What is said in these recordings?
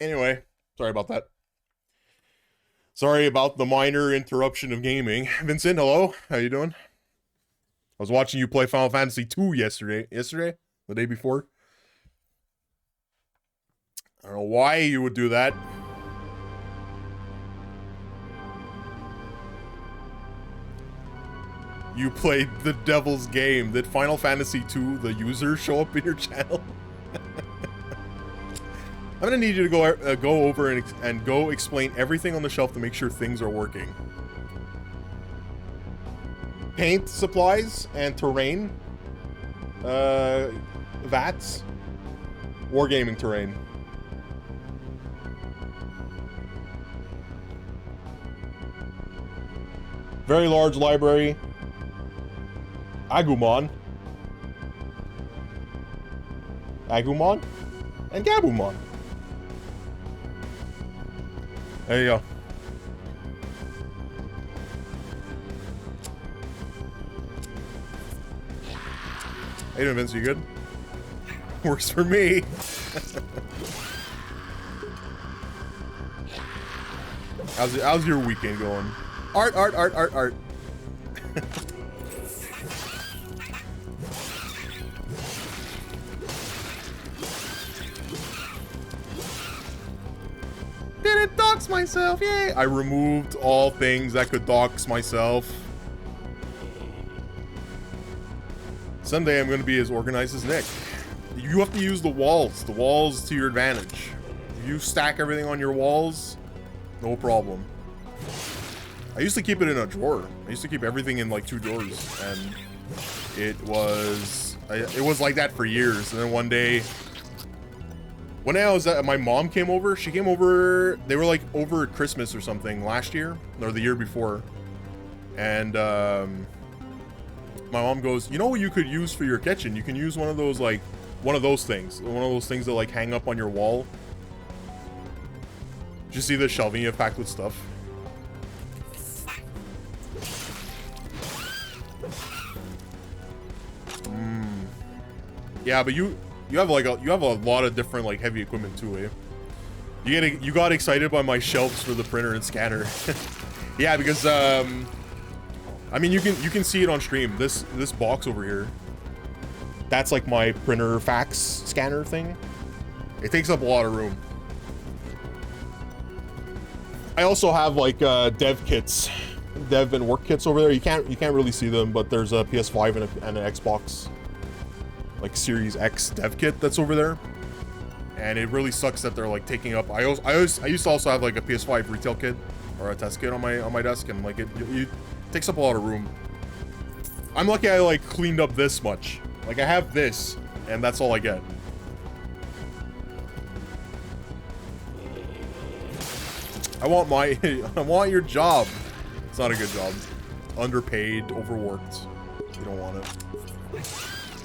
Anyway, sorry about that. Sorry about the minor interruption of gaming. Vincent, hello. How you doing? I was watching you play Final Fantasy 2 yesterday. Yesterday? The day before? I don't know why you would do that. You played the devil's game. Did Final Fantasy 2, the user, show up in your channel? I'm gonna need you to go over and go explain everything on the shelf to make sure things are working. Paint supplies and terrain. Vats. Wargaming terrain. Very large library. Agumon. Agumon? And Gabumon. There you go. Hey, Vince, you good? Works for me. How's your weekend going? Art. Didn't dox myself, yay! I removed all things that could dox myself. Someday I'm gonna be as organized as Nick. You have to use the walls to your advantage. If you stack everything on your walls, no problem. I used to keep it in a drawer. I used to keep everything in like 2 drawers, and it was like that for years. And then one day, when I was my mom came over. She came over. They were like over at Christmas or something last year or the year before, and my mom goes, "You know what you could use for your kitchen? You can use one of those things that like hang up on your wall." Did you see the shelving you have packed with stuff? Yeah, but you have a lot of different like heavy equipment too, eh? You got excited by my shelves for the printer and scanner. Yeah, because I mean you can see it on stream. This box over here, that's like my printer fax scanner thing. It takes up a lot of room. I also have like dev kits, dev and work kits over there. You can't really see them, but there's a PS5 and an Xbox like Series X dev kit that's over there, and it really sucks that they're like taking up. I used to also have like a PS5 retail kit or a test kit on my desk, and like it takes up a lot of room. I'm lucky I like cleaned up this much. Like I have this, and that's all I get. I want your job. It's not a good job. Underpaid, overworked. You don't want it.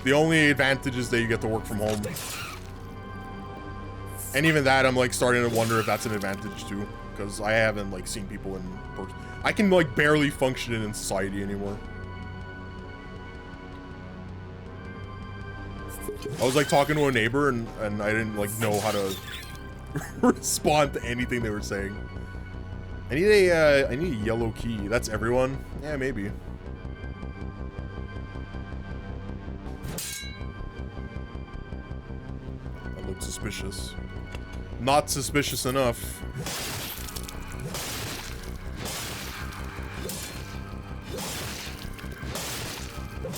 The only advantage is that you get to work from home. And even that, I'm like starting to wonder if that's an advantage too, because I haven't like seen people in person. I can like barely function in society anymore. I was like talking to a neighbor and I didn't like know how to respond to anything they were saying. I need a yellow key. That's everyone? Yeah, maybe. That looks suspicious. Not suspicious enough.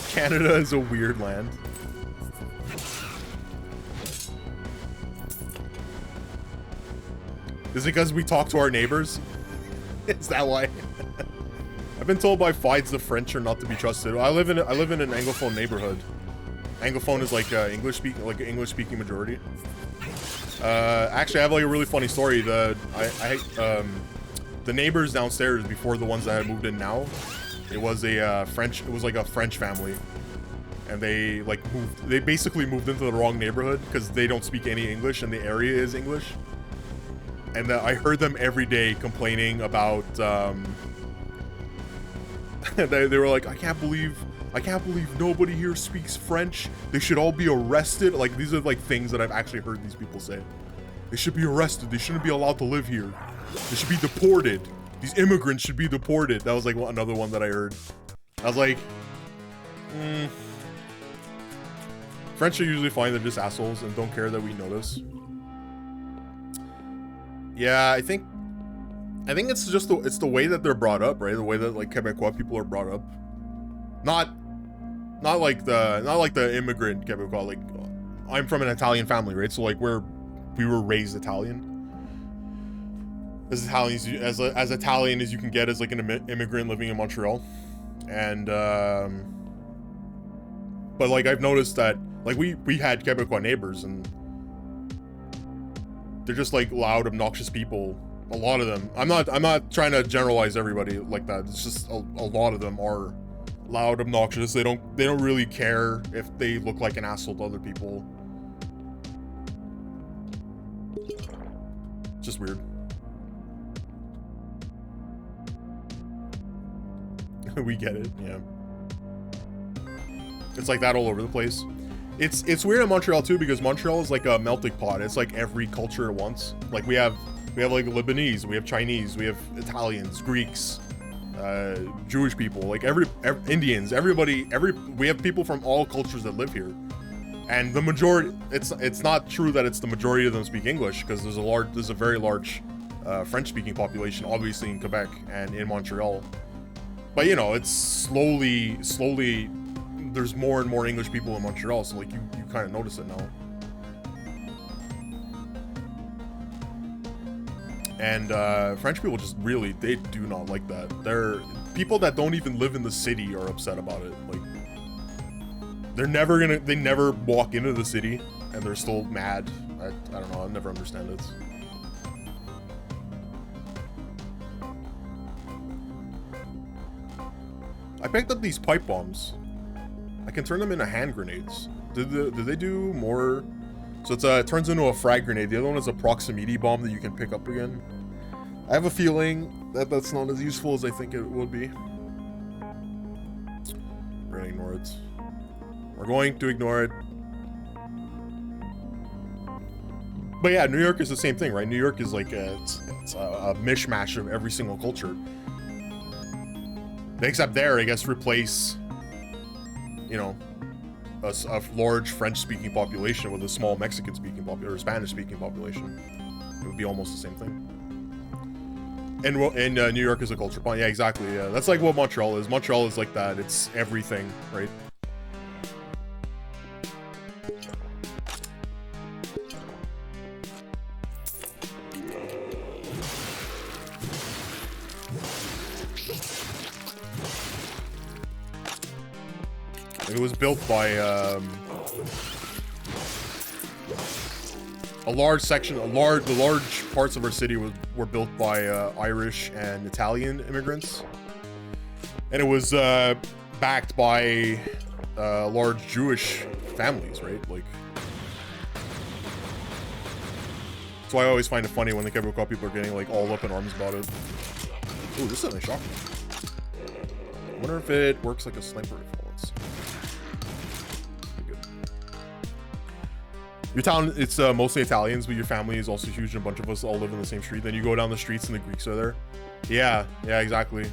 Canada is a weird land. Is it because we talk to our neighbors? Is that why? I've been told by Fides the French are not to be trusted. I live in an Anglophone neighborhood. Anglophone is like English speaking majority. Actually, I have like a really funny story. The neighbors downstairs before the ones that have moved in now, it was a French. It was like a French family, and they like moved. They basically moved into the wrong neighborhood because they don't speak any English and the area is English. And I heard them every day complaining about, they were like, I can't believe nobody here speaks French. They should all be arrested. Like, these are like things that I've actually heard these people say. They should be arrested. They shouldn't be allowed to live here. They should be deported. These immigrants should be deported. That was like another one that I heard. I was like, French are usually fine. They're just assholes and don't care that we notice. Yeah, I think it's just the way that they're brought up, right? The way that like Quebecois people are brought up. Not like the immigrant Quebecois. Like, I'm from an Italian family, right? So like we were raised Italian. As Italian as you can get as like an immigrant living in Montreal. And but like I've noticed that like we had Quebecois neighbors and they're just like loud, obnoxious people. A lot of them. I'm not trying to generalize everybody like that. It's just a lot of them are loud, obnoxious. They don't really care if they look like an asshole to other people. Just weird. We get it, yeah. It's like that all over the place. It's weird in Montreal too because Montreal is like a melting pot. It's like every culture at once. Like we have like Lebanese, we have Chinese, we have Italians, Greeks, Jewish people, like every Indians, everybody, we have people from all cultures that live here. And the majority, it's not true that it's the majority of them speak English because there's a very large French-speaking population, obviously in Quebec and in Montreal. But you know, it's slowly, there's more and more English people in Montreal, so like you kind of notice it now. And French people just really, they do not like that. They're people that don't even live in the city are upset about it. Like they never walk into the city and they're still mad. I don't know, I'll never understand it. I picked up these pipe bombs. I can turn them into hand grenades. Did they do more? So it turns into a frag grenade. The other one is a proximity bomb that you can pick up again. I have a feeling that that's not as useful as I think it would be. We're gonna ignore it. We're going to ignore it. But yeah, New York is the same thing, right? New York is like it's a mishmash of every single culture. Except there, I guess, replace, you know, a large French-speaking population with a small Mexican-speaking population, or Spanish-speaking population. It would be almost the same thing. And New York is a culture point. Yeah, exactly. Yeah, that's like what Montreal is. Montreal is like that. It's everything, right? It was built by a large section, the large parts of our city were built by Irish and Italian immigrants, and it was backed by large Jewish families, right? Like, that's why I always find it funny when the Quebecois people are getting like all up in arms about it. Ooh, this is a nice shotgun. I wonder if it works like a sniper rifle. Your town, it's mostly Italians, but your family is also huge and a bunch of us all live in the same street. Then you go down the streets and the Greeks are there. Yeah, exactly.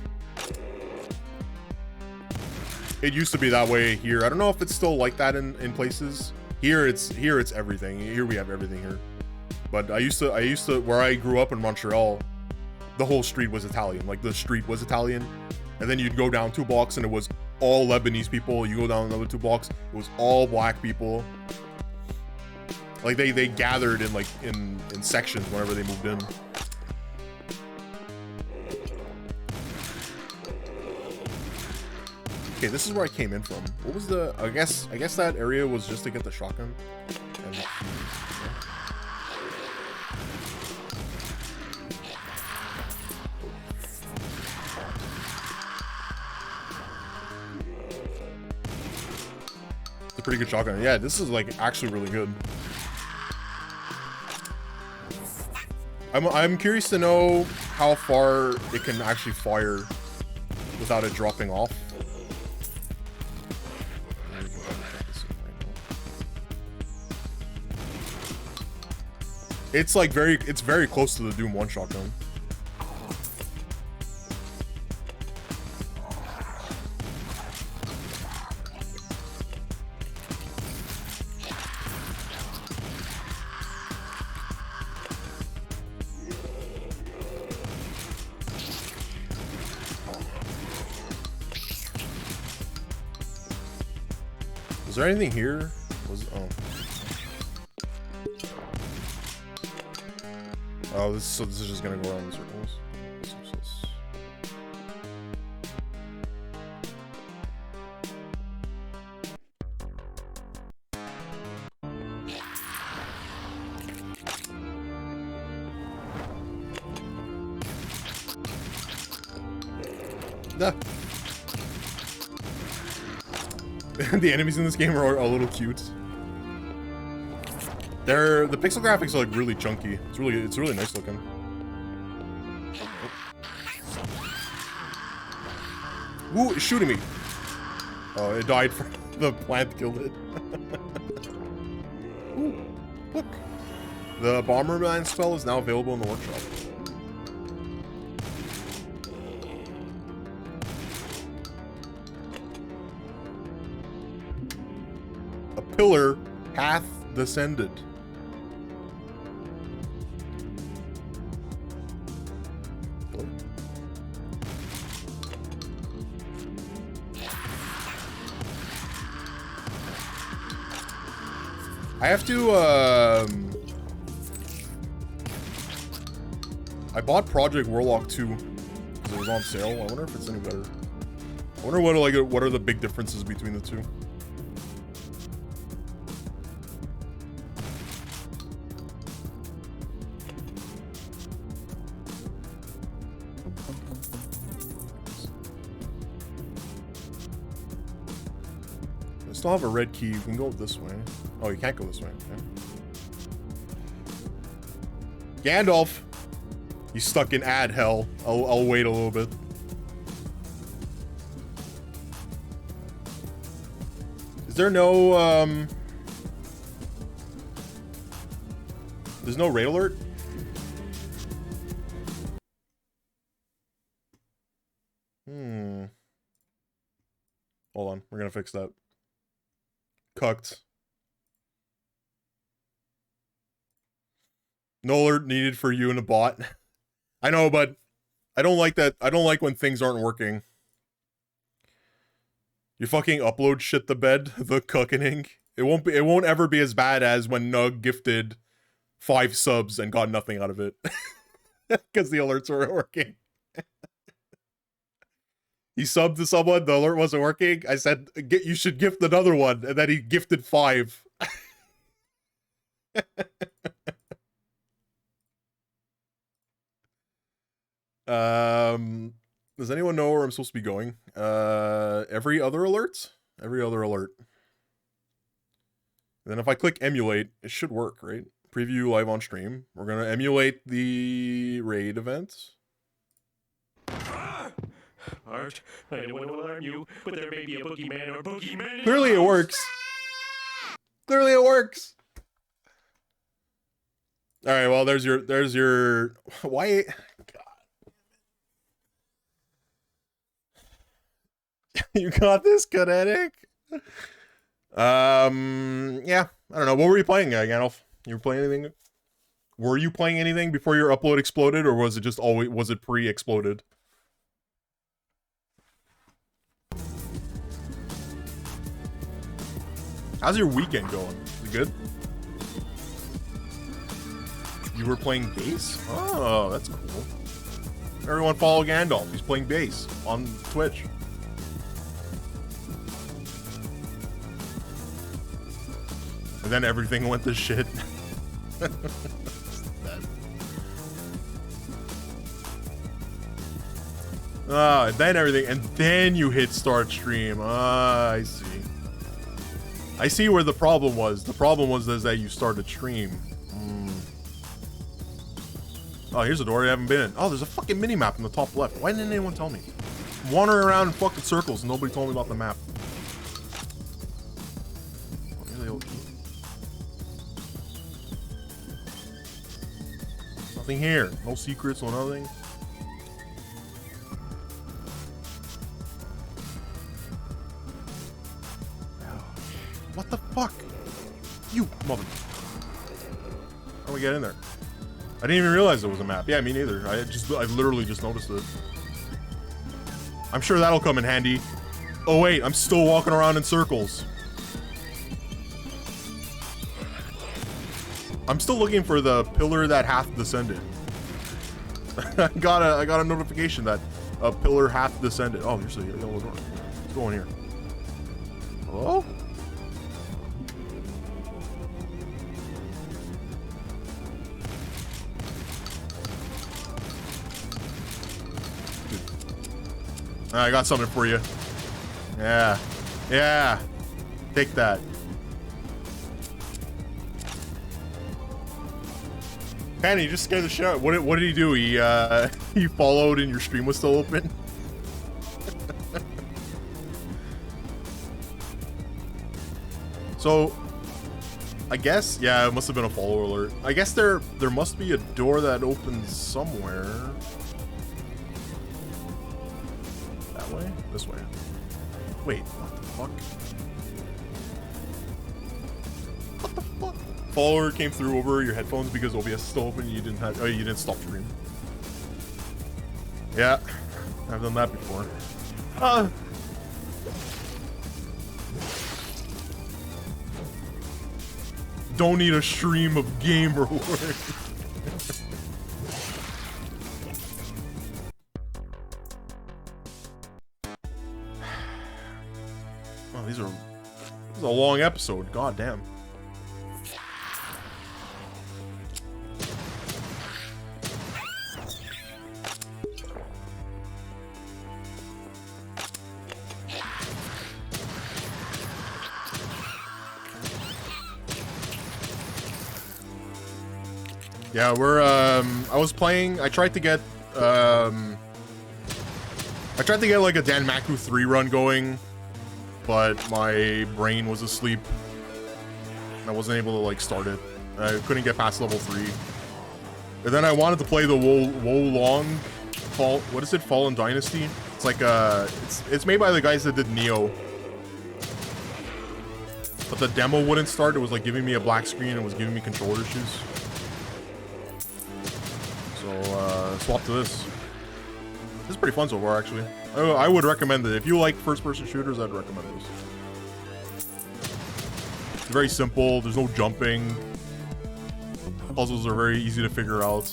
It used to be that way here. I don't know if it's still like that in places. Here it's everything. Here we have everything here. But I used to where I grew up in Montreal, the whole street was Italian. Like the street was Italian. And then you'd go down 2 blocks and it was all Lebanese people. You go down another 2 blocks, it was all black people. Like they gathered in like in sections whenever they moved in. Okay, this is where I came in from. What was the? I guess that area was just to get the shotgun. And, yeah. It's a pretty good shotgun. Yeah, this is like actually really good. I'm curious to know how far it can actually fire without it dropping off. It's like it's very close to the Doom one shotgun. Is there anything here? Oh, this is just gonna go around in circles. Nah. The enemies in this game are a little cute. The pixel graphics are like really chunky. It's really nice looking. Ooh, it's shooting me. Oh, it died from the plant killed it. Ooh, look. The Bomberman spell is now available in the workshop. A pillar hath descended. I have to, I bought Project Warlock 2 because it was on sale. I wonder if it's any better. I wonder what are the big differences between the two. I still have a red key. You can go this way. Oh, you can't go this way. Okay. Gandalf! He's stuck in ad hell. I'll wait a little bit. Is there no, there's no raid alert? Hold on, we're gonna fix that. Cucked. No alert needed for you and a bot. I know, but I don't like that. I don't like when things aren't working. You fucking upload shit to bed, the cooking. It won't ever be as bad as when Nug gifted 5 subs and got nothing out of it. Because the alerts weren't working. He subbed to someone, the alert wasn't working. I said, you should gift another one, and then he gifted 5. Does anyone know where I'm supposed to be going? Every other alert? Every other alert. And then if I click emulate, it should work, right? Preview live on stream. We're gonna emulate the raid event. Art, I don't want to alarm you, but there may be a boogeyman or boogeyman. Clearly it works. Clearly it works. All right, well, there's your why? You got this, Kinetic? Yeah, I don't know. What were you playing, Gandalf? You were playing anything? Were you playing anything before your upload exploded, or was it just always, was it pre-exploded? How's your weekend going? Is it good? You were playing bass? Oh, that's cool. Everyone follow Gandalf. He's playing bass on Twitch. And then everything went to shit. And then everything, and then you hit start stream. I see. I see where the problem was. The problem was that you started stream. Oh, here's a door I haven't been in. Oh, there's a fucking mini-map in the top left. Why didn't anyone tell me? I'm wandering around in fucking circles and nobody told me about the map. Nothing here. No secrets, no nothing. What the fuck? You mother... How do we get in there? I didn't even realize there was a map. Yeah, me neither. I've literally just noticed it. I'm sure that'll come in handy. Oh wait, I'm still walking around in circles. I'm still looking for the pillar that hath descended. I got a notification that a pillar hath descended. Oh, there's a yellow door. Let's go in here. Hello? I got something for you. Yeah. Yeah. Take that. Penny, you just scared the shit out. What did he do? He followed and your stream was still open? So, I guess, yeah, it must have been a follower alert. I guess there must be a door that opens somewhere. That way? This way. Wait, what the fuck? What the fuck? Follower came through over your headphones because OBS is still open and you didn't have, oh, you didn't stop stream. Yeah, I've done that before. Don't need a stream of game reward. Oh, this is a long episode. God damn. Yeah, we're, I was playing, I tried to get like a Danmaku 3 run going, but my brain was asleep. I wasn't able to like start it. I couldn't get past level 3. And then I wanted to play the Wolong what is it? Fallen Dynasty? It's like it's made by the guys that did Neo. But the demo wouldn't start, it was like giving me a black screen and was giving me controller issues. So, swap to this. This is pretty fun so far, actually. I would recommend it. If you like first-person shooters, I'd recommend this. It's very simple. There's no jumping. Puzzles are very easy to figure out.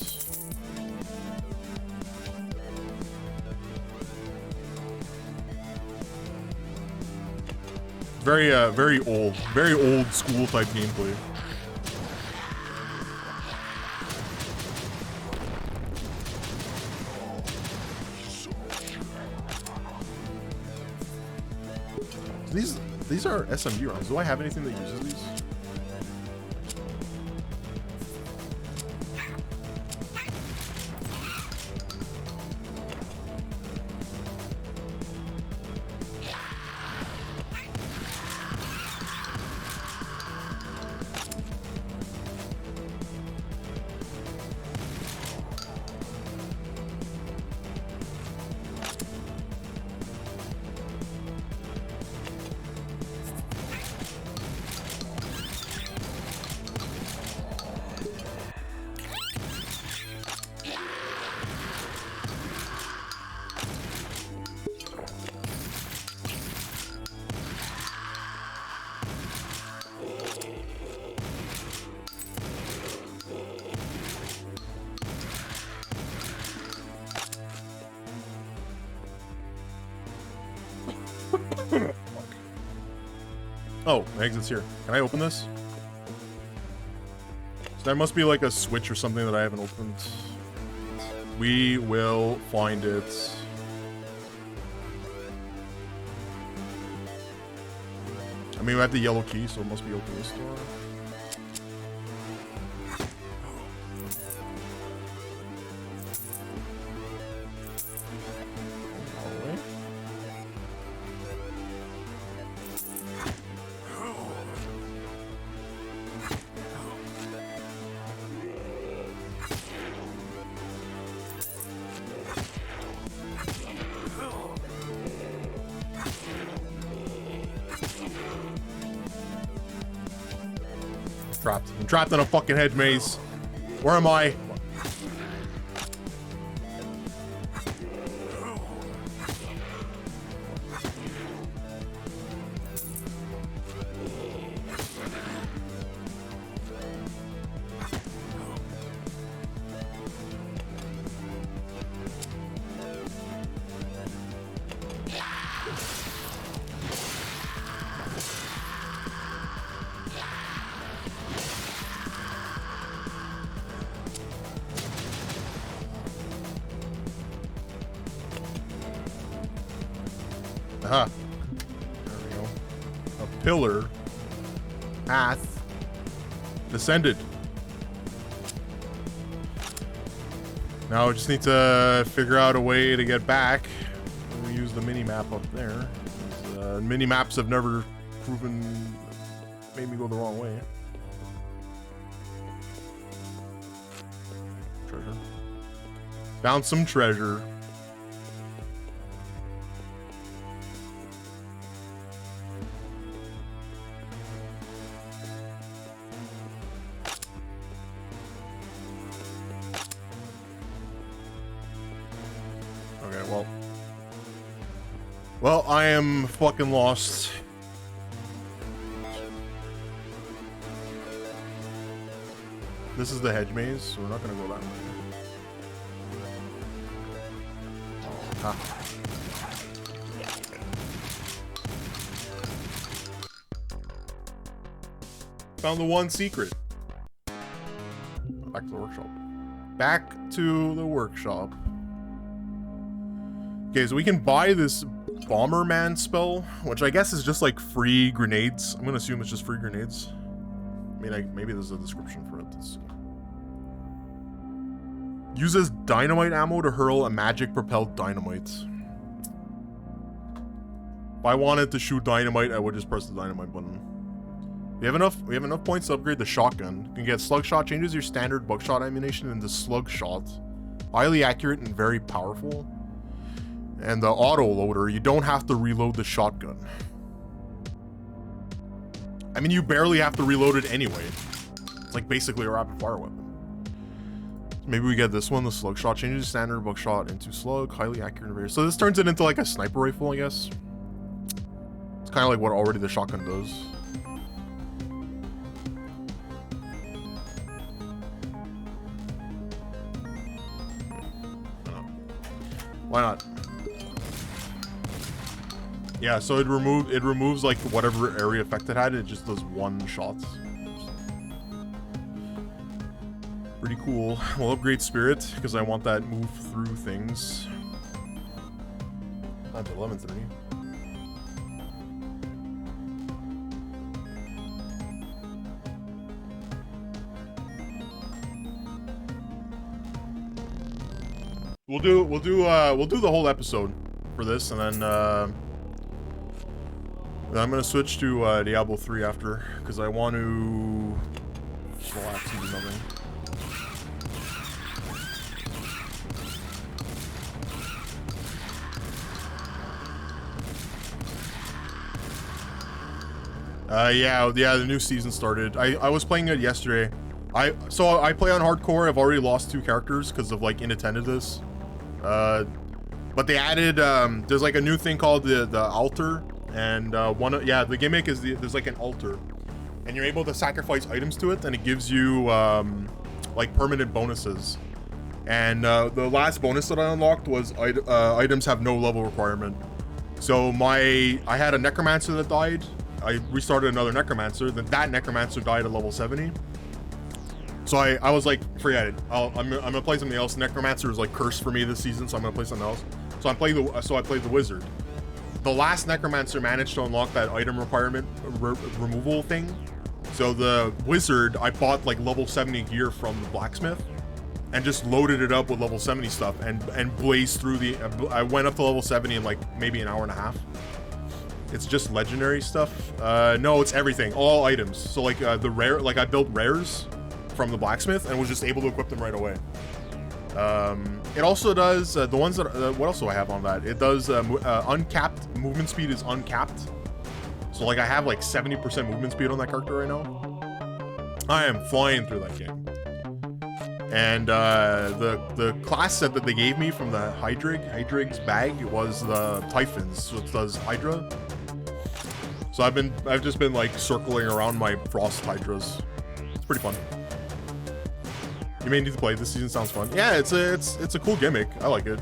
Very, very old school type gameplay. These are SMG rounds. Do I have anything that uses these? Oh, my exit's here. Can I open this? So there must be like a switch or something that I haven't opened. We will find it. I mean, we have the yellow key, so it must be open this door. Trapped. I'm trapped in a fucking hedge maze. Where am I? Aha. There we go. A pillar. Path. Descended. Now I just need to figure out a way to get back. We'll use the mini-map up there. Mini-maps have never made me go the wrong way. Treasure. Found some treasure. Well, I am fucking lost. This is the hedge maze, so we're not gonna go that way. Ah. Found the one secret. Back to the workshop. Back to the workshop. Okay, so we can buy this Bomberman spell, which I guess is just like free grenades. I'm gonna assume it's just free grenades. I mean, maybe there's a description for it. Let's see. Uses dynamite ammo to hurl a magic-propelled dynamite. If I wanted to shoot dynamite, I would just press the dynamite button. We have enough points to upgrade the shotgun. You can get slug shot, changes your standard buckshot ammunition into slug shot. Highly accurate and very powerful. And the auto loader, you don't have to reload the shotgun. I mean, you barely have to reload it anyway. It's like basically a rapid fire weapon. Maybe we get this one, the slug shot, changes standard buckshot into slug, highly accurate and very. So this turns it into like a sniper rifle, I guess. It's kind of like what already the shotgun does. Why not? Yeah, so it removes like whatever area effect it had. It just does one shot. Pretty cool. We'll upgrade Spirit because I want that move through things. Time to 11:30. We'll do the whole episode for this, and then I'm gonna switch to Diablo 3 after, because I want to relax and do nothing. Yeah, the new season started. I was playing it yesterday. I play on hardcore. I've already lost 2 characters because of like inattentiveness. But they added there's like a new thing called the altar. And the gimmick is there's like an altar, and you're able to sacrifice items to it, and it gives you like permanent bonuses. And the last bonus that I unlocked was items have no level requirement. So I had a necromancer that died. I restarted another necromancer. Then that necromancer died at level 70. So I was like, forget it. I'm gonna play something else. Necromancer is like cursed for me this season, so I'm gonna play something else. So I played the wizard. The last necromancer managed to unlock that item requirement removal thing. So the wizard, I bought like level 70 gear from the blacksmith and just loaded it up with level 70 stuff and blazed through I went up to level 70 in like maybe an hour and a half. It's just legendary stuff. No, it's everything, all items. So like the rare, like I built rares from the blacksmith and was just able to equip them right away. It also does the ones that what else do I have on that? It does uncapped movement speed is uncapped. So like I have like 70% movement speed on that character right now. I am flying through that game. And the class set that they gave me from the Hydrig's bag was the Typhons, which does Hydra. So I've just been like circling around my Frost Hydras. It's pretty fun. You may need to play. This season sounds fun. Yeah, it's a cool gimmick. I like it.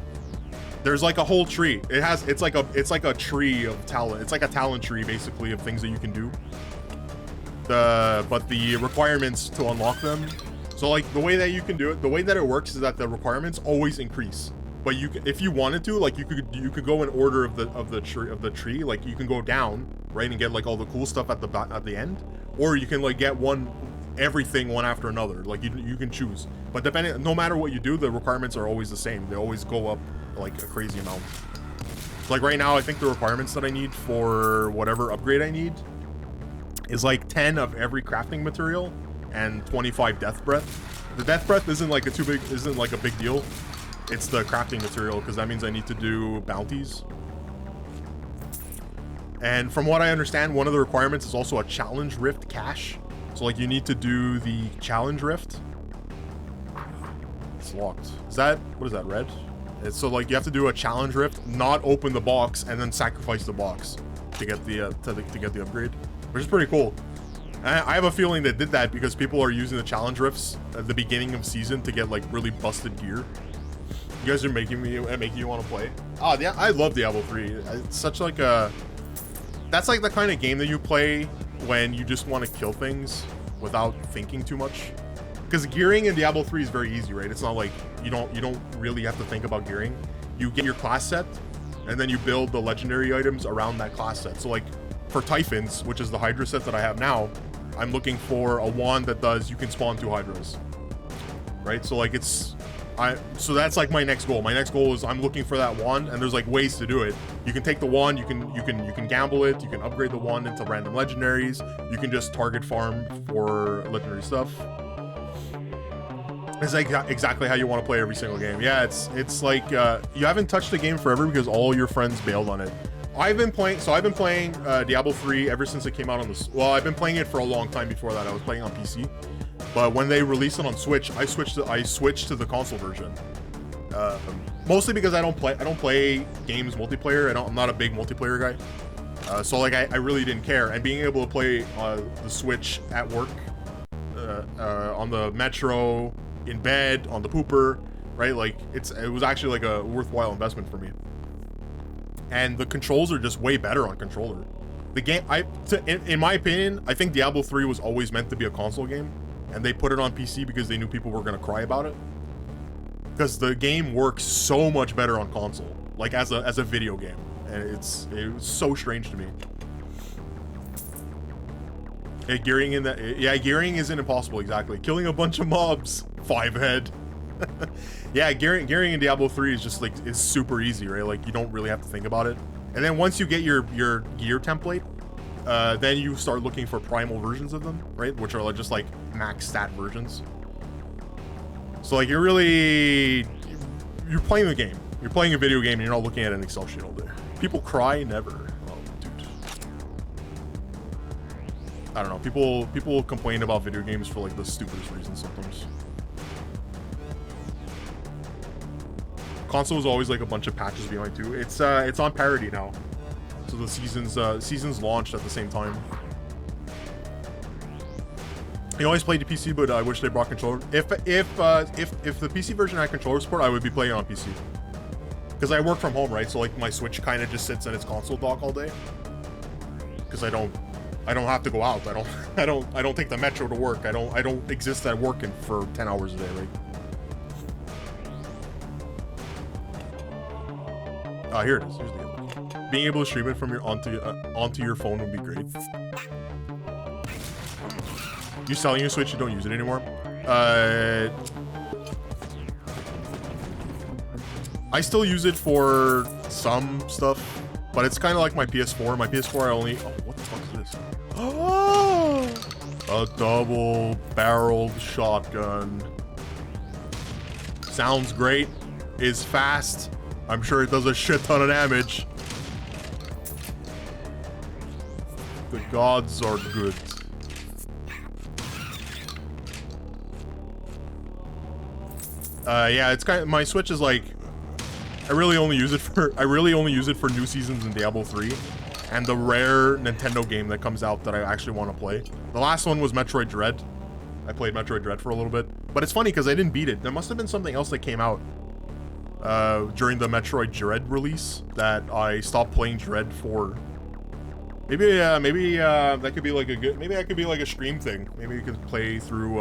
There's like a whole tree. It's like a tree of talent. It's like a talent tree basically of things that you can do. But the requirements to unlock them. So like the way that you can do it, the way that it works is that the requirements always increase. But you, if you wanted to, like you could go in order of the tree. Like you can go down, right, and get like all the cool stuff at the end, or you can like get everything one after another. Like you can choose. But depending, no matter what you do, the requirements are always the same. They always go up like a crazy amount. Like right now, I think the requirements that I need for whatever upgrade I need is like 10 of every crafting material and 25 death breath. The death breath isn't like a big deal. It's the crafting material, because that means I need to do bounties. And from what I understand, one of the requirements is also a challenge rift cache. So like you need to do the challenge rift. It's locked. What is that, red? It's so like you have to do a challenge rift, not open the box, and then sacrifice the box to get the to get the upgrade, which is pretty cool. I have a feeling they did that because people are using the challenge rifts at the beginning of season to get like really busted gear. You guys are making you want to play. Oh yeah, I love Diablo 3. It's such like that's like the kind of game that you play when you just want to kill things without thinking too much. Because gearing in Diablo 3 is very easy, right? It's not like you don't really have to think about gearing. You get your class set, and then you build the legendary items around that class set. So like for Typhons, which is the Hydra set that I have now, I'm looking for a wand that does you can spawn 2 Hydras, right? So like so that's like my next goal. My next goal is I'm looking for that wand, and there's like ways to do it. You can take the wand, you can gamble it, you can upgrade the wand into random legendaries, you can just target farm for legendary stuff. It's like exactly how you want to play every single game. Yeah, it's like you haven't touched the game forever because all your friends bailed on it. I've been playing Diablo 3 ever since it came out on this. Well, I've been playing it for a long time before that. I was playing on PC, but when they released it on Switch, I switched to the console version. Mostly because I don't play games multiplayer. I'm not a big multiplayer guy. So like I really didn't care. And being able to play the Switch at work, on the metro, in bed, on the pooper, right? Like it was actually like a worthwhile investment for me. And the controls are just way better on controller. The game, in my opinion, I think Diablo 3 was always meant to be a console game, and they put it on PC because they knew people were gonna cry about it. Because the game works so much better on console, like as a video game, and it was so strange to me. Yeah, gearing isn't impossible, exactly. Killing a bunch of mobs, 5 head. Yeah, gearing in Diablo 3 is just like, it's super easy, right? Like you don't really have to think about it. And then once you get your gear template, then you start looking for primal versions of them, right? Which are just like max stat versions. So like you're playing the game. You're playing a video game and you're not looking at an Excel sheet all day. People cry? Never. Oh, dude. I don't know. People complain about video games for like the stupidest reasons sometimes. Console is always like a bunch of patches behind too. It's on parity now, so the seasons launched at the same time. I always played the PC, but I wish they brought controller. If the PC version had controller support, I would be playing on PC. Because I work from home, right? So like my Switch kind of just sits in its console dock all day. Because I don't have to go out. I don't take the metro to work. I don't exist at work for 10 hours a day, right? Here it is. Here's the other. Being able to stream it from onto your phone would be great. You selling your Switch? You don't use it anymore? I still use it for some stuff, but it's kind of like my PS4. My PS4, I only. Oh, what the fuck is this? Oh, a double-barreled shotgun. Sounds great. Is fast. I'm sure it does a shit ton of damage. The gods are good. Yeah, it's kind of, my Switch is like, I really only use it for new seasons in Diablo 3 and the rare Nintendo game that comes out that I actually want to play. The last one was Metroid Dread. I played Metroid Dread for a little bit, but it's funny because I didn't beat it. There must have been something else that came out during the Metroid Dread release that I stopped playing Dread for. Maybe that could be like a good, maybe that could be like a stream thing. Maybe you could play through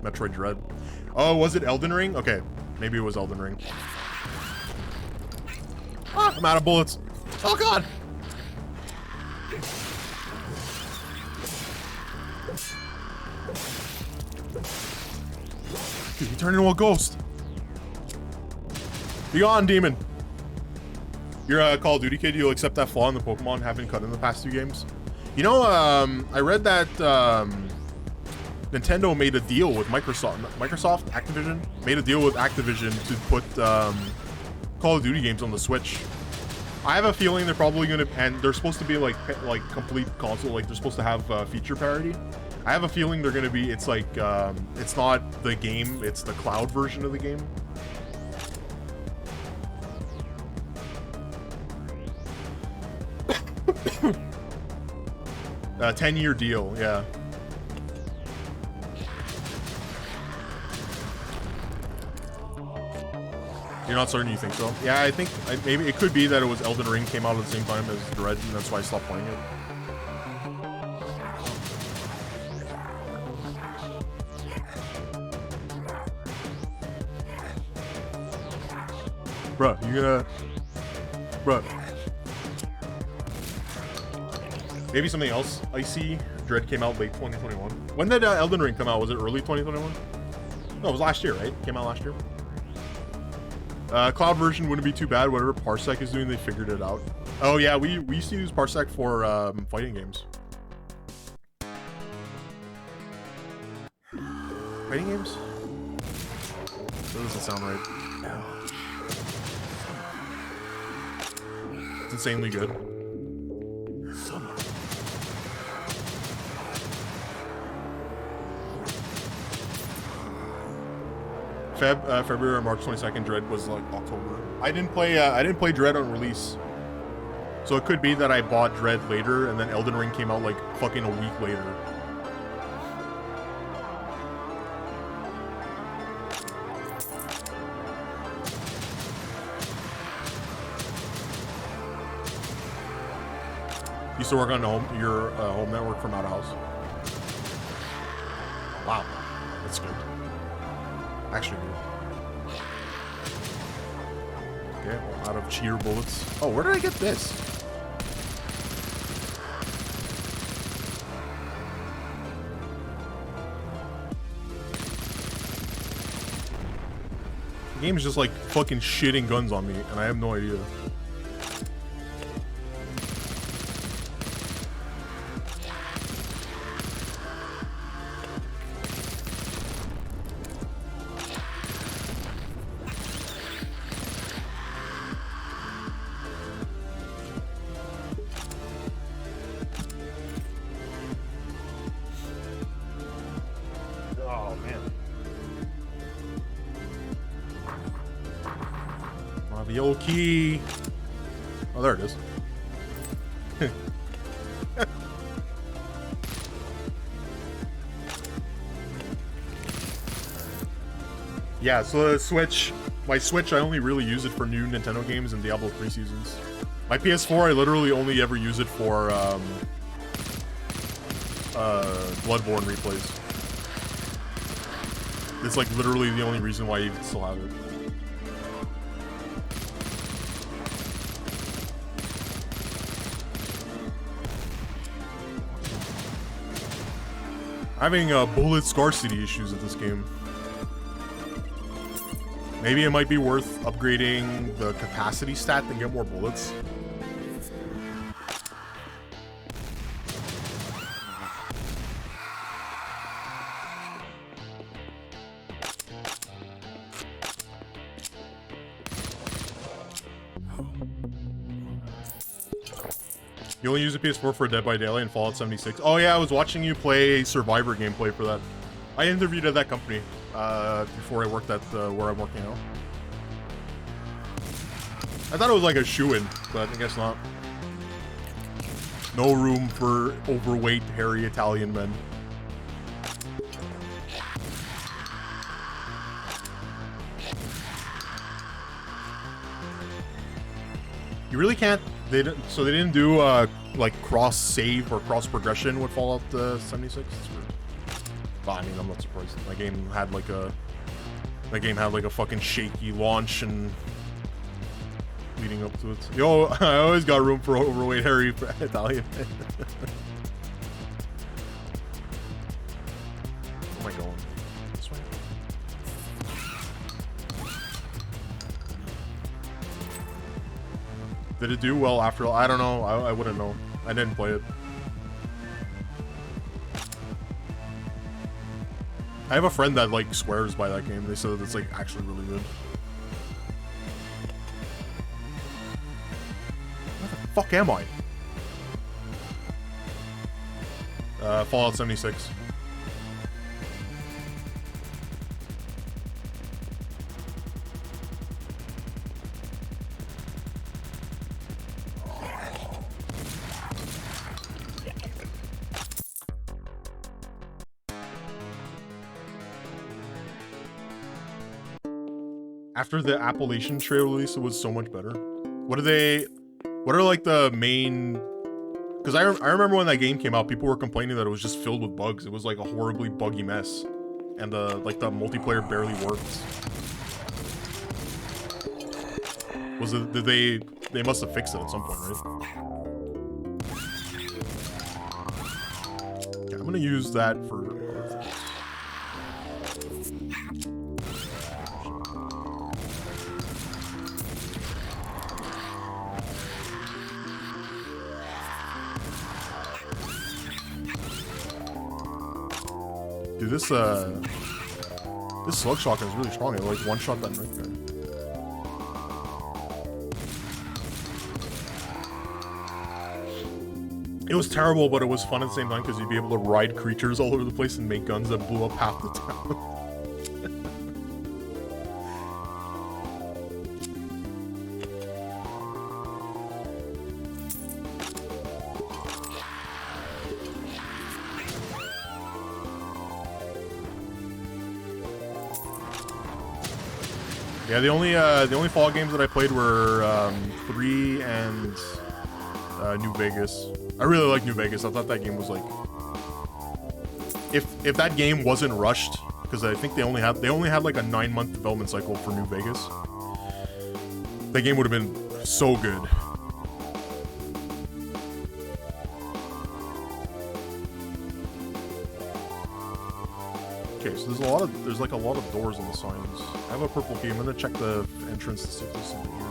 Metroid Dread. Oh, was it Elden Ring? Okay, maybe it was Elden Ring. Ah, I'm out of bullets. Oh god! Dude, he turned into a ghost. Be gone, demon. You're a Call of Duty kid, you'll accept that flaw in the Pokemon haven't cut in the past 2 games. You know, I read that Nintendo made a deal with Activision, made a deal with Activision to put Call of Duty games on the Switch. I have a feeling they're probably gonna, and they're supposed to be like complete console, like they're supposed to have feature parity. I have a feeling they're gonna be, it's like, it's not the game, it's the cloud version of the game. 10-year deal, yeah. You're not certain you think so? Yeah, I think maybe it could be that it was Elden Ring came out at the same time as Dread, and that's why I stopped playing it. Bruh, you gonna... Bruh. Maybe something else. Icy Dread came out late 2021. When did Elden Ring come out? Was it early 2021? No, it was last year, right? Came out last year. Cloud version wouldn't be too bad. Whatever Parsec is doing, they figured it out. Oh yeah, we used to use Parsec for fighting games. Fighting games? That doesn't sound right. It's insanely good. February or March 22nd. Dread was like October. I didn't play Dread on release, so it could be that I bought Dread later and then Elden Ring came out like fucking a week later. You used to work on your home network from out of house. Wow, that's good. Actually good. Okay, well, out of cheer bullets. Oh, where did I get this? The game is just like fucking shitting guns on me, and I have no idea. Key. Oh, there it is. Yeah, so the Switch, my Switch, I only really use it for new Nintendo games and Diablo 3 seasons. My PS4, I literally only ever use it for Bloodborne replays. It's like literally the only reason why you still have it. Having bullet scarcity issues with this game. Maybe it might be worth upgrading the capacity stat to get more bullets. You only use a PS4 for Dead by Daylight and Fallout 76. Oh yeah, I was watching you play Survivor gameplay for that. I interviewed at that company. before I worked at where I'm working now. I thought it was like a shoo-in, but I guess not. No room for overweight, hairy Italian men. You really can't. They didn't do like cross save or cross progression with Fallout 76. It's weird. But I mean, I'm not surprised. My game had like a fucking shaky launch and leading up to it. Yo, I always got room for overweight hairy Italian. Oh my god. This way. Did it do well after all? I don't know. I wouldn't know. I didn't play it. I have a friend that like swears by that game. They said that it's like actually really good. Where the fuck am I? Fallout 76. After the Appalachian Trail release, it was so much better. What are like the main... Because I remember when that game came out, people were complaining that it was just filled with bugs. It was like a horribly buggy mess. And like the multiplayer barely worked. Was it... They must have fixed it at some point, right? Okay, I'm gonna use that for... Dude, this slug shotgun is really strong. It like one-shot that knife guy. It was terrible, but it was fun at the same time because you'd be able to ride creatures all over the place and make guns that blew up half the town. Yeah, the only Fallout games that I played were 3 and New Vegas. I really like New Vegas. I thought that game was like, if that game wasn't rushed, because I think they only had like a 9-month development cycle for New Vegas. That game would have been so good. Okay, so there's like a lot of doors on the signs. I have a purple key. I'm gonna check the entrance to see if there's something here.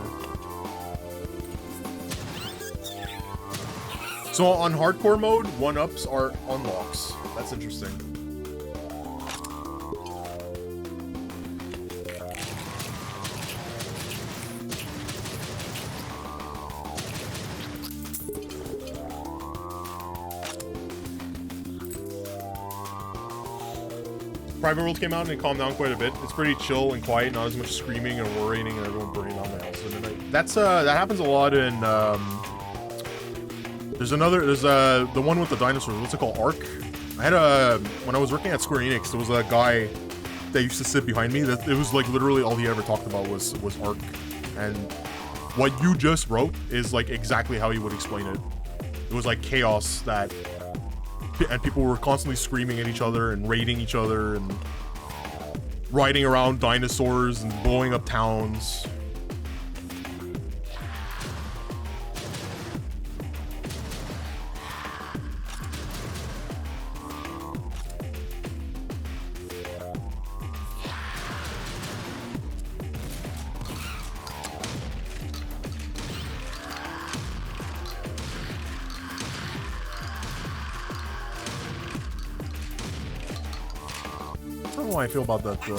So on hardcore mode, 1-ups are unlocks. That's interesting. Private World came out and it calmed down quite a bit. It's pretty chill and quiet, not as much screaming and worrying and everyone burning down the house at midnight. That happens a lot in there's the one with the dinosaurs. What's it called? Ark. I had when I was working at Square Enix, there was a guy that used to sit behind me. That it was like literally all he ever talked about was Ark, and what you just wrote is like exactly how he would explain it. It was like chaos and people were constantly screaming at each other and raiding each other and riding around dinosaurs and blowing up towns. I don't know how I feel about that super.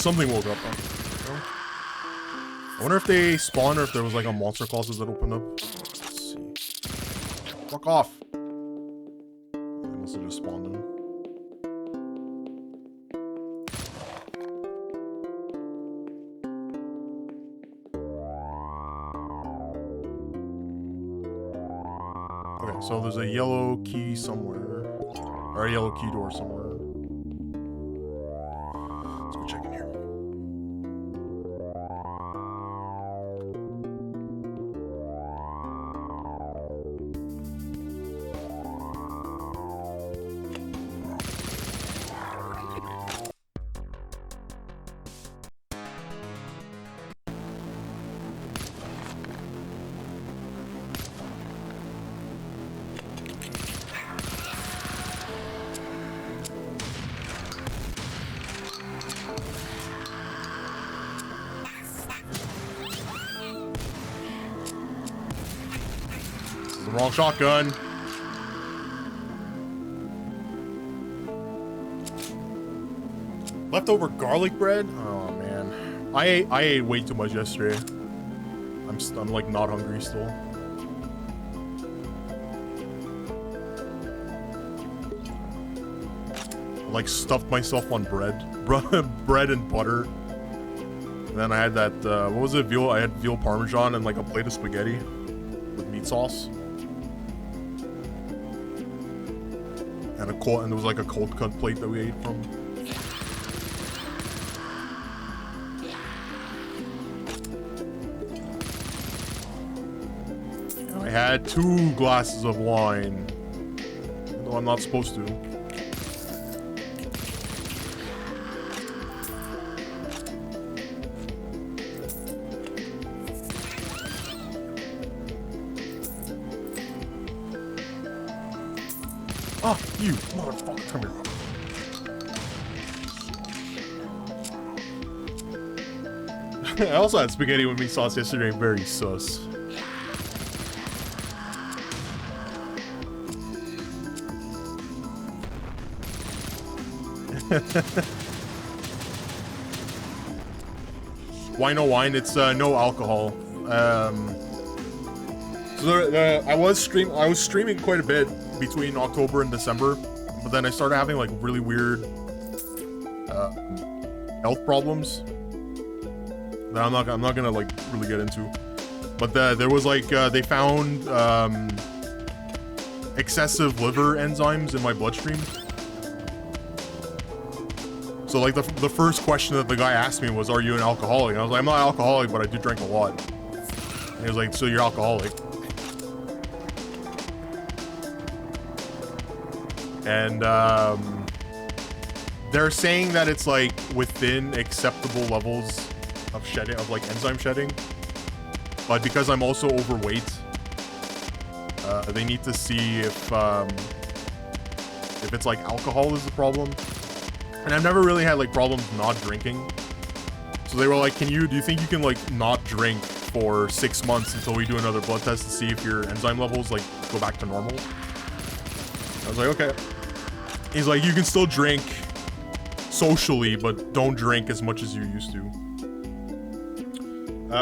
something woke up. No? I wonder if they spawned or if there was like a monster closet that opened up. Let's see. Fuck off. They must have just spawned in. Okay, so there's a yellow key somewhere. Or a yellow key door somewhere. Let's go check in here. Wrong shotgun. Leftover garlic bread? Oh man. I ate way too much yesterday. I'm like not hungry still. I like stuffed myself on bread. Bread and butter. And then I had that what was it? Veal, I had veal parmesan and like a plate of spaghetti with meat sauce. And there was like a cold cut plate that we ate from. I had 2 glasses of wine, though I'm not supposed to. Oh, you motherfucker, come here. I also had spaghetti with meat sauce yesterday, very sus. Why no wine? It's no alcohol. So I was streaming quite a bit between October and December, but then I started having like really weird health problems that I'm not gonna like really get into. But there was like they found excessive liver enzymes in my bloodstream. So like the first question that the guy asked me was, "Are you an alcoholic?" And I was like, "I'm not alcoholic, but I do drink a lot." And he was like, "So you're alcoholic?" And they're saying that it's like within acceptable levels of shedding, of like enzyme shedding. But because I'm also overweight, they need to see if it's like alcohol is the problem. And I've never really had like problems not drinking. So they were like, do you think you can like not drink for 6 months until we do another blood test to see if your enzyme levels like go back to normal? I was like, okay. He's like, you can still drink socially, but don't drink as much as you used to.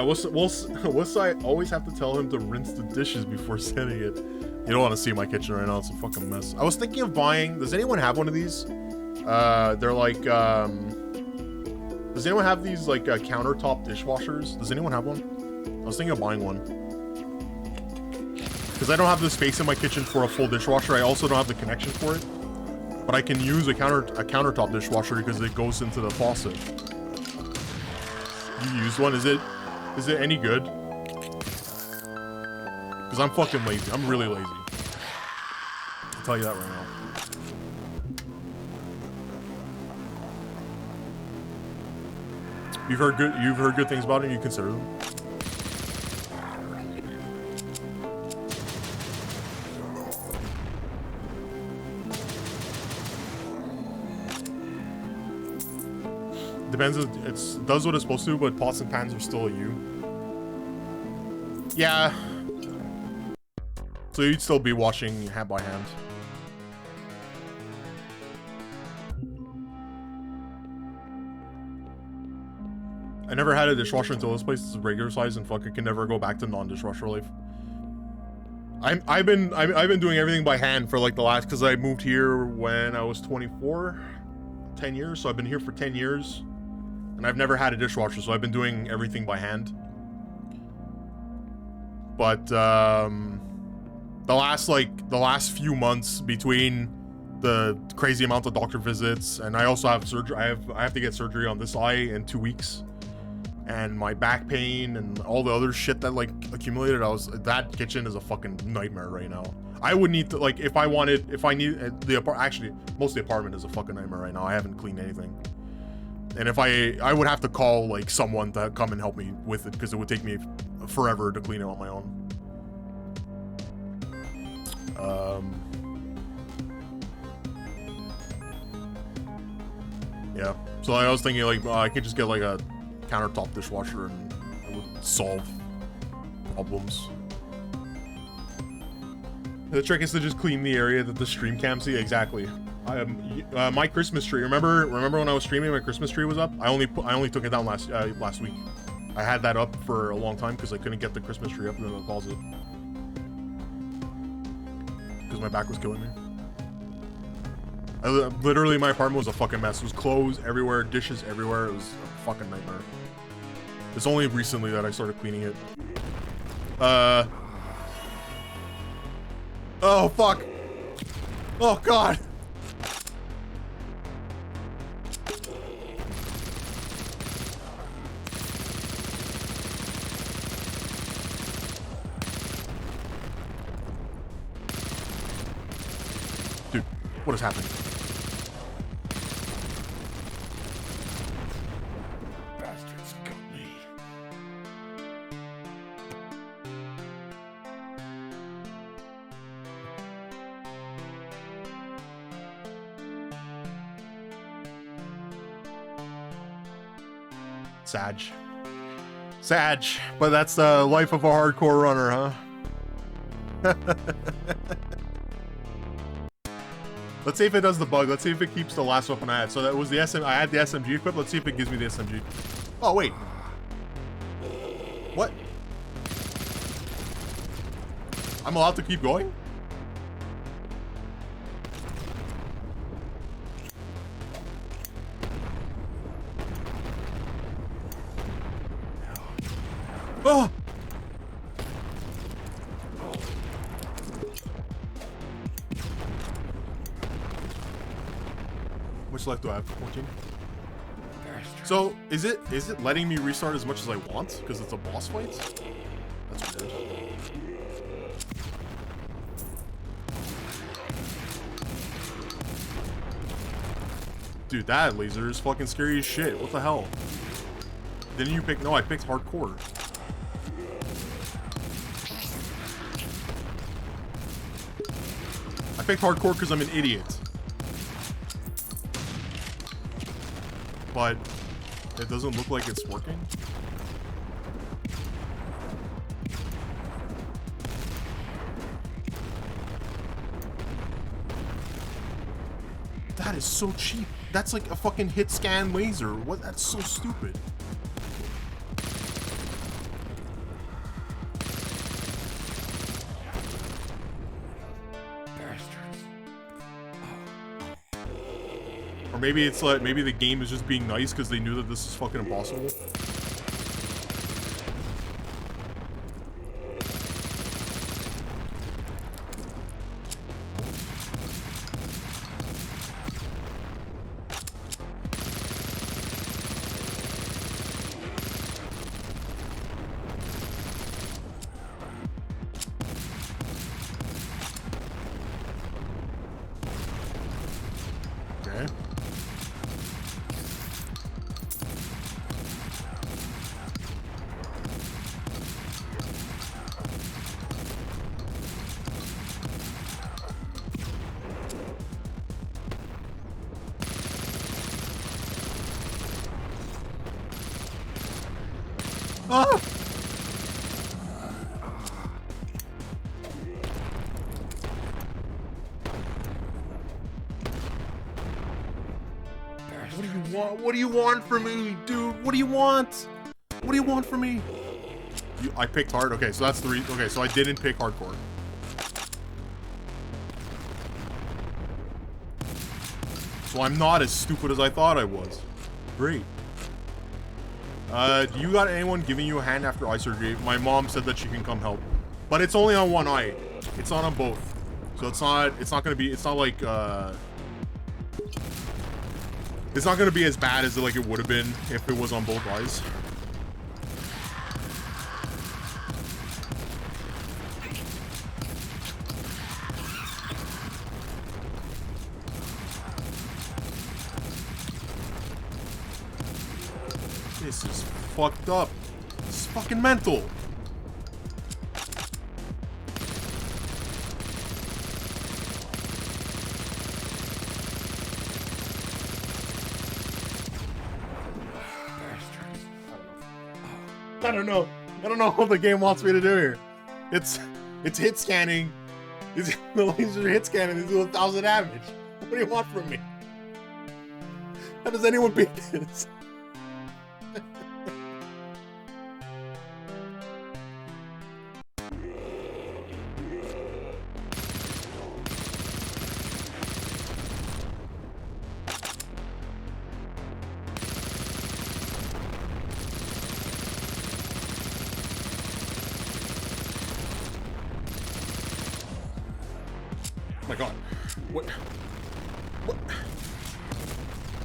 What's I always have to tell him to rinse the dishes before sending it. You don't want to see my kitchen right now, it's a fucking mess. I was thinking of buying, does anyone have one of these? They're like, does anyone have these like countertop dishwashers? Does anyone have one? I was thinking of buying one. Because I don't have the space in my kitchen for a full dishwasher. I also don't have the connection for it. But I can use a countertop dishwasher because it goes into the faucet. You used one? Is it any good? Because I'm fucking lazy. I'm really lazy. I'll tell you that right now. You've heard good things about it, and you consider them. Depends. It does what it's supposed to, but pots and pans are still a U. Yeah. So you'd still be washing hand by hand. I never had a dishwasher until this place is regular size and fucking can never go back to non-dishwasher life. I've been doing everything by hand for like the last, because I moved here when I was 24, 10 years. So I've been here for 10 years, and I've never had a dishwasher. So I've been doing everything by hand. But the last few months between the crazy amount of doctor visits, and I also have surgery. I have to get surgery on this eye in 2 weeks. And my back pain and all the other shit that like accumulated, that kitchen is a fucking nightmare right now. I would need to, like, if I need actually most of the apartment is a fucking nightmare right now. I haven't cleaned anything. And if I would have to call like someone to come and help me with it, because it would take me forever to clean it on my own. Yeah, so I was thinking like I could just get like a countertop dishwasher and it would solve problems. The trick is to just clean the area that the stream cam see. Exactly. My Christmas tree. Remember when I was streaming, my Christmas tree was up. I only took it down last week. I had that up for a long time because I couldn't get the Christmas tree up in the closet because my back was killing me. Literally, my apartment was a fucking mess. It was clothes everywhere, dishes everywhere. It was a fucking nightmare. It's only recently that I started cleaning it. Oh, fuck. Oh, God. Dude, what is happening? Bastards got me. Sag, but that's the life of a hardcore runner, huh? Let's see if it does the bug. Let's see if it keeps the last weapon I had. So that was the I had the SMG equipped. Let's see if it gives me the SMG. Oh, wait. What? I'm allowed to keep going? Oh! How much life do I have? 14? So, is it letting me restart as much as I want? Because it's a boss fight? That's weird. Dude, that laser is fucking scary as shit. What the hell? Didn't you pick... No, I picked hardcore. I picked hardcore because I'm an idiot. But it doesn't look like it's working. That is so cheap. That's like a fucking hit scan laser. What? That's so stupid. Or maybe it's like, maybe the game is just being nice because they knew that this is fucking impossible. Okay. Ah! What do you want? What do you want from me, dude? What do you want? What do you want from me? I picked hard. Okay, so that's the reason. Okay, so I didn't pick hardcore. So I'm not as stupid as I thought I was. Great. Do you got anyone giving you a hand after eye surgery? My mom said that she can come help. But it's only on one eye. It's not on both. So it's not gonna be, it's not like, it's not gonna be as bad as like it would have been if it was on both eyes. This is fucked up. This is fucking mental. I don't know. I don't know what the game wants me to do here. It's hit scanning. It's the laser hit scanning. They do 1,000 damage. What do you want from me? How does anyone beat this? Oh my god. What? What?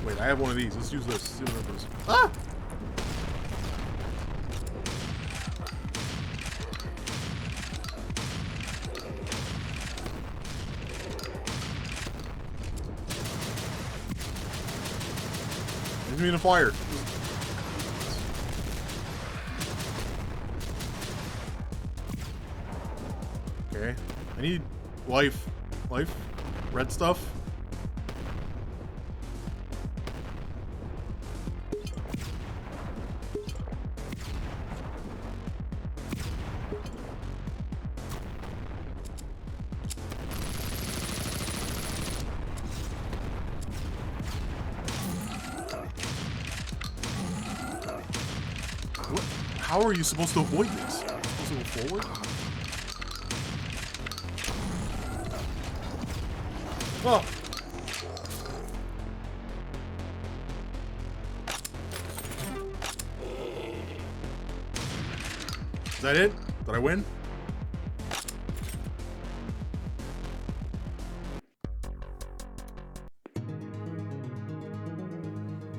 Wait, I have one of these. Let's use this. See what it does. Ah! Leave me in the fire. Okay. I need life. Life? Red stuff? What? How are you supposed to avoid this? Are you supposed to go forward? Oh. Is that it? Did I win?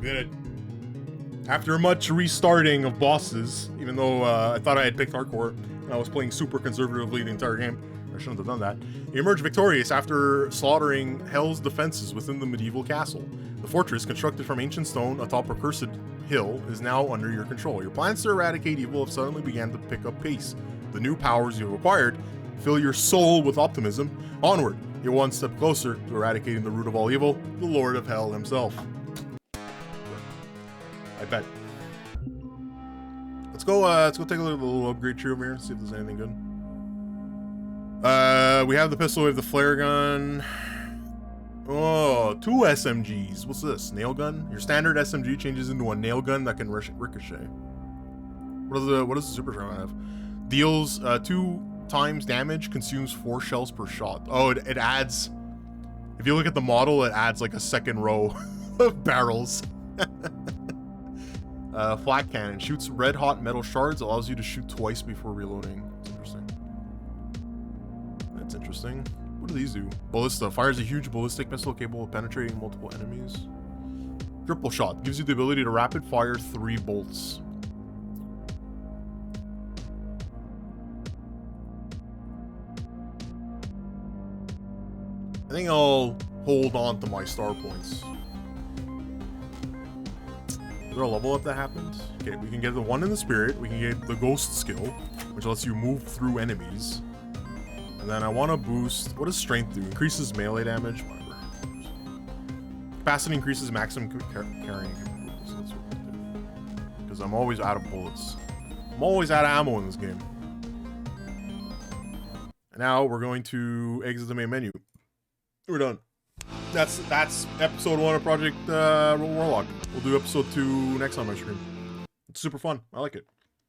Did it. After much restarting of bosses, even though I thought I had picked hardcore, and I was playing super conservatively the entire game. I shouldn't have done that. You emerge victorious after slaughtering Hell's defenses within the medieval castle. The fortress, constructed from ancient stone atop a cursed hill, is now under your control. Your plans to eradicate evil have suddenly began to pick up pace. The new powers you have acquired fill your soul with optimism. Onward, you're one step closer to eradicating the root of all evil, the Lord of Hell himself. I bet. Let's go take a look at the little upgrade tree over here, see if there's anything good. We have the pistol, we have the flare gun. Oh, 2 SMGs. What's this? Nail gun? Your standard SMG changes into a nail gun that can ricochet. What does the super shotgun have? Deals 2 times damage, consumes 4 shells per shot. Oh, it adds. If you look at the model, it adds like a second row of barrels. Flat cannon shoots red hot metal shards, allows you to shoot twice before reloading. That's interesting. That's interesting. What do these do? Ballista fires a huge ballistic missile capable of penetrating multiple enemies. Triple shot gives you the ability to rapid fire 3 bolts. I think I'll hold on to my star points. Is there a level up that happens? Okay, we can get the 1 in the spirit. We can get the ghost skill, which lets you move through enemies. And then I want to boost. What does strength do? Increases melee damage. Whatever. Capacity increases maximum carrying. So that's what we do. Because I'm always out of bullets. I'm always out of ammo in this game. And now we're going to exit the main menu. We're done. That's episode 1 of Project Warlock. We'll do episode 2 next time I stream. It's super fun. I like it.